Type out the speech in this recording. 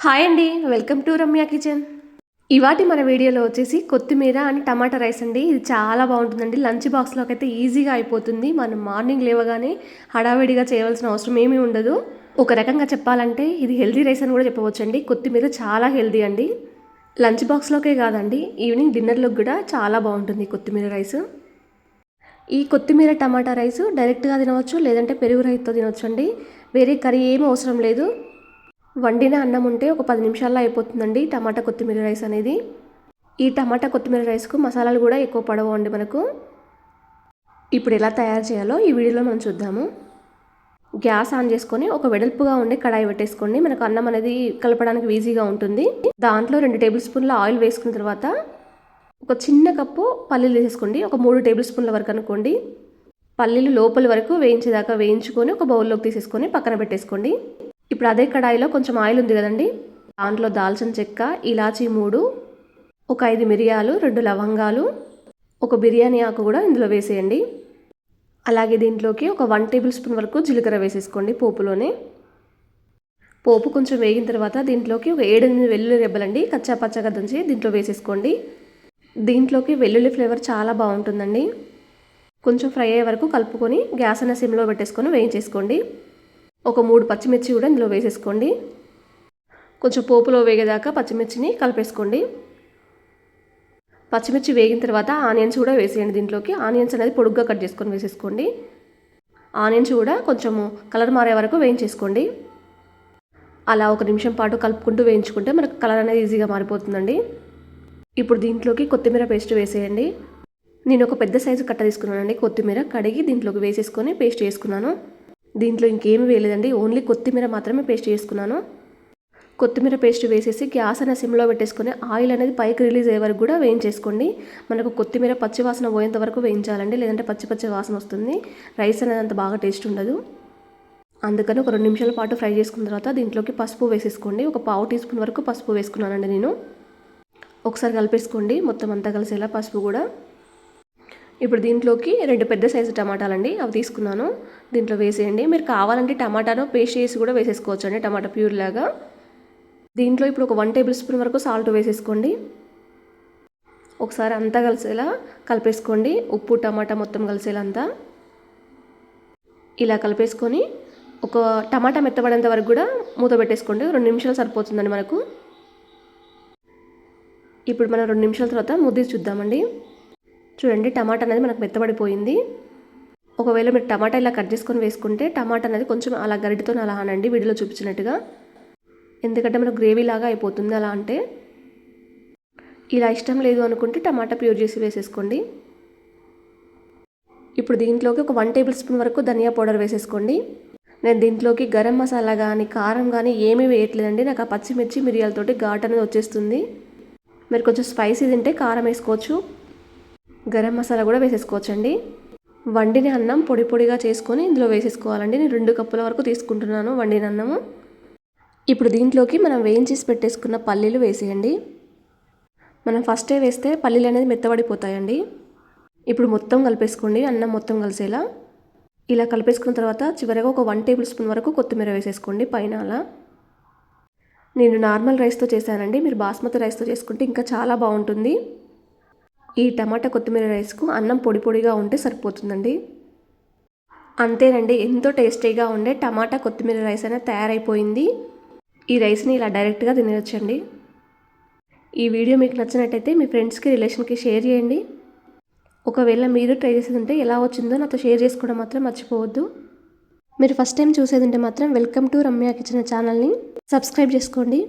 Hi అండి, welcome to Ramya kitchen. ఇవాటి మన వీడియోలో వచ్చేసి కొత్తిమీర అండ్ టమాటా రైస్ అండి. ఇది చాలా బాగుంటుందండి. లంచ్ బాక్స్లోకి అయితే ఈజీగా అయిపోతుంది. మనం మార్నింగ్ లేవగానే హడావిడిగా చేయవలసిన అవసరం ఏమీ ఉండదు. ఒక రకంగా చెప్పాలంటే ఇది హెల్తీ రైస్ అని కూడా చెప్పవచ్చండి. కొత్తిమీర చాలా హెల్తీ అండి. లంచ్ బాక్స్లోకే కాదండి, ఈవినింగ్ డిన్నర్లోకి కూడా చాలా బాగుంటుంది కొత్తిమీర రైస్. ఈ కొత్తిమీర టమాటా రైస్ డైరెక్ట్గా తినవచ్చు, లేదంటే పెరుగు రైస్తో తినవచ్చు అండి. వేరే కర్రీ ఏమీ అవసరం లేదు. వండిన అన్నం ఉంటే ఒక 10 నిమిషాల్లో అయిపోతుందండి టమాటా కొత్తిమీర రైస్ అనేది. ఈ టమాటా కొత్తిమీర రైస్కు మసాలాలు కూడా ఎక్కువ పడవు అండి మనకు. ఇప్పుడు ఎలా తయారు చేయాలో ఈ వీడియోలో మనం చూద్దాము. గ్యాస్ ఆన్ చేసుకొని ఒక వెడల్పుగా ఉండే కడాయి పెట్టేసుకోండి. మనకు అన్నం అనేది కలపడానికి ఈజీగా ఉంటుంది. దాంట్లో 2 టేబుల్ స్పూన్ల ఆయిల్ వేసుకున్న తర్వాత ఒక చిన్న కప్పు పల్లీలు వేసేసుకోండి. ఒక 3 టేబుల్ స్పూన్ల వరకు అనుకోండి. పల్లీలు లోపల వరకు వేయించేదాకా వేయించుకొని ఒక బౌల్లోకి తీసేసుకొని పక్కన పెట్టేసుకోండి. ఇప్పుడు అదే కడాయిలో కొంచెం ఆయిల్ ఉంది కదండి, దాంట్లో దాల్చిన చెక్క, ఇలాచీ 3, ఒక 5 మిరియాలు, 2 లవంగాలు, ఒక బిర్యానీ ఆకు కూడా ఇందులో వేసేయండి. అలాగే దీంట్లోకి ఒక 1 టేబుల్ స్పూన్ వరకు జీలకర్ర వేసేసుకోండి పోపులోనే. పోపు కొంచెం వేగిన తర్వాత దీంట్లోకి ఒక 7-8 వెల్లుల్లి రెబ్బలండి కచ్చా పచ్చగా దంచి దీంట్లో వేసేసుకోండి. దీంట్లోకి వెల్లుల్లి ఫ్లేవర్ చాలా బాగుంటుందండి. కొంచెం ఫ్రై అయ్యే వరకు కలుపుకొని గ్యాస్ అనే సిమ్లో పెట్టేసుకొని వేయించేసుకోండి. ఒక 3 పచ్చిమిర్చి కూడా ఇందులో వేసేసుకోండి. కొంచెం పోపులో వేగేదాకా పచ్చిమిర్చిని కలిపేసుకోండి. పచ్చిమిర్చి వేగిన తర్వాత ఆనియన్స్ కూడా వేసేయండి దీంట్లోకి. ఆనియన్స్ అనేది పొడుగ్గా కట్ చేసుకొని వేసేసుకోండి. ఆనియన్స్ కూడా కొంచెము కలర్ మారే వరకు వేయించేసుకోండి. అలా 1 నిమిషం పాటు కలుపుకుంటూ వేయించుకుంటే మనకు కలర్ అనేది ఈజీగా మారిపోతుందండి. ఇప్పుడు దీంట్లోకి కొత్తిమీర పేస్ట్ వేసేయండి. నేను ఒక పెద్ద సైజు కట్ట తీసుకున్నానండి. కొత్తిమీర కడిగి దీంట్లోకి వేసేసుకొని పేస్ట్ చేసుకున్నాను. దీంట్లో ఇంకేమీ వేయలేదండి, ఓన్లీ కొత్తిమీర మాత్రమే పేస్ట్ చేసుకున్నాను. కొత్తిమీర పేస్ట్ వేసేసి గ్యాస్ అనే సిమ్లో పెట్టేసుకొని ఆయిల్ అనేది పైకి రిలీజ్ అయ్యే వరకు కూడా వేయించేసుకోండి. మనకు కొత్తిమీర పచ్చి వాసన పోయేంత వరకు వేయించాలండి, లేదంటే పచ్చి వాసన వస్తుంది. రైస్ అనేది అంత బాగా టేస్ట్ ఉండదు. అందుకని ఒక 2 నిమిషాల పాటు ఫ్రై చేసుకున్న తర్వాత దీంట్లోకి పసుపు వేసేసుకోండి. ఒక 1/2 టీ స్పూన్ వరకు పసుపు వేసుకున్నానండి నేను. ఒకసారి కలిపేసుకోండి మొత్తం అంతా కలిసేలా పసుపు కూడా. ఇప్పుడు దీంట్లోకి 2 పెద్ద సైజు టమాటాలండి, అవి తీసుకున్నాను, దీంట్లో వేసేయండి. మీరు కావాలంటే టమాటాను పేస్ట్ చేసి కూడా వేసేసుకోవచ్చు అండి, టమాటా ప్యూర్ లాగా. దీంట్లో ఇప్పుడు ఒక 1 టేబుల్ స్పూన్ వరకు సాల్ట్ వేసేసుకోండి. ఒకసారి అంతా కలిసేలా కలిపేసుకోండి. ఉప్పు టమాటా మొత్తం కలిసేలా అంతా ఇలా కలిపేసుకొని ఒక టమాటా మెత్తబడేంత వరకు కూడా మూత పెట్టేసుకోండి. 2 నిమిషాలు సరిపోతుందండి మనకు. ఇప్పుడు మనం 2 నిమిషాల తర్వాత ముద్ద చూద్దామండి. చూడండి, టమాటా అనేది మనకు మెత్తబడిపోయింది. ఒకవేళ మీరు టమాటా ఇలా కట్ చేసుకొని వేసుకుంటే టమాటా అనేది కొంచెం అలా గరిటితో అలా అనండి వీడియోలో చూపించినట్టుగా, ఎందుకంటే మనకు గ్రేవీ లాగా అయిపోతుంది. అలా అంటే ఇలా ఇష్టం లేదు అనుకుంటే టమాటా ప్యూర్ చేసి వేసేసుకోండి. ఇప్పుడు దీంట్లోకి ఒక 1 టేబుల్ స్పూన్ వరకు ధనియా పౌడర్ వేసేసుకోండి. నేను దీంట్లోకి గరం మసాలా కానీ కారం కానీ ఏమీ వేయట్లేదండి. నాకు ఆ పచ్చిమిర్చి మిరియాలతోటి ఘాట్ అనేది వచ్చేస్తుంది. మీరు కొంచెం స్పైసీ తింటే కారం వేసుకోవచ్చు, గరం మసాలా కూడా వేసేసుకోవచ్చండి. వండిన అన్నం పొడి పొడిగా చేసుకొని ఇందులో వేసేసుకోవాలండి. నేను 2 కప్పుల వరకు తీసుకుంటున్నాను వండిన అన్నము. ఇప్పుడు దీంట్లోకి మనం వేయించేసి పెట్టేసుకున్న పల్లీలు వేసేయండి. మనం ఫస్టే వేస్తే పల్లీలు అనేది మెత్తబడిపోతాయండి. ఇప్పుడు మొత్తం కలిపేసుకోండి, అన్నం మొత్తం కలిసేలా. ఇలా కలిపేసుకున్న తర్వాత చివరిగా ఒక 1 టేబుల్ స్పూన్ వరకు కొత్తిమీర వేసేసుకోండి పైన అలా. నేను నార్మల్ రైస్తో చేశానండి, మీరు బాస్మతి రైస్తో చేసుకుంటే ఇంకా చాలా బాగుంటుంది. ఈ టమాటా కొత్తిమీర రైస్కు అన్నం పొడి పొడిగా ఉంటే సరిపోతుందండి. అంతేనండి, ఎంతో టేస్టీగా ఉండే టమాటా కొత్తిమీర రైస్ అనేది తయారైపోయింది. ఈ రైస్ని ఇలా డైరెక్ట్గా తినేయొచ్చండి. ఈ వీడియో మీకు నచ్చినట్టయితే మీ ఫ్రెండ్స్కి రిలేషన్కి షేర్ చేయండి. ఒకవేళ మీరు ట్రై చేసేది ఉంటే ఎలా వచ్చిందో నాతో షేర్ చేసుకోవడం మాత్రం మర్చిపోవద్దు. మీరు ఫస్ట్ టైం చూసేది ఉంటే మాత్రం వెల్కమ్ టు రమ్య కిచెన్ ఛానల్ని సబ్స్క్రైబ్ చేసుకోండి.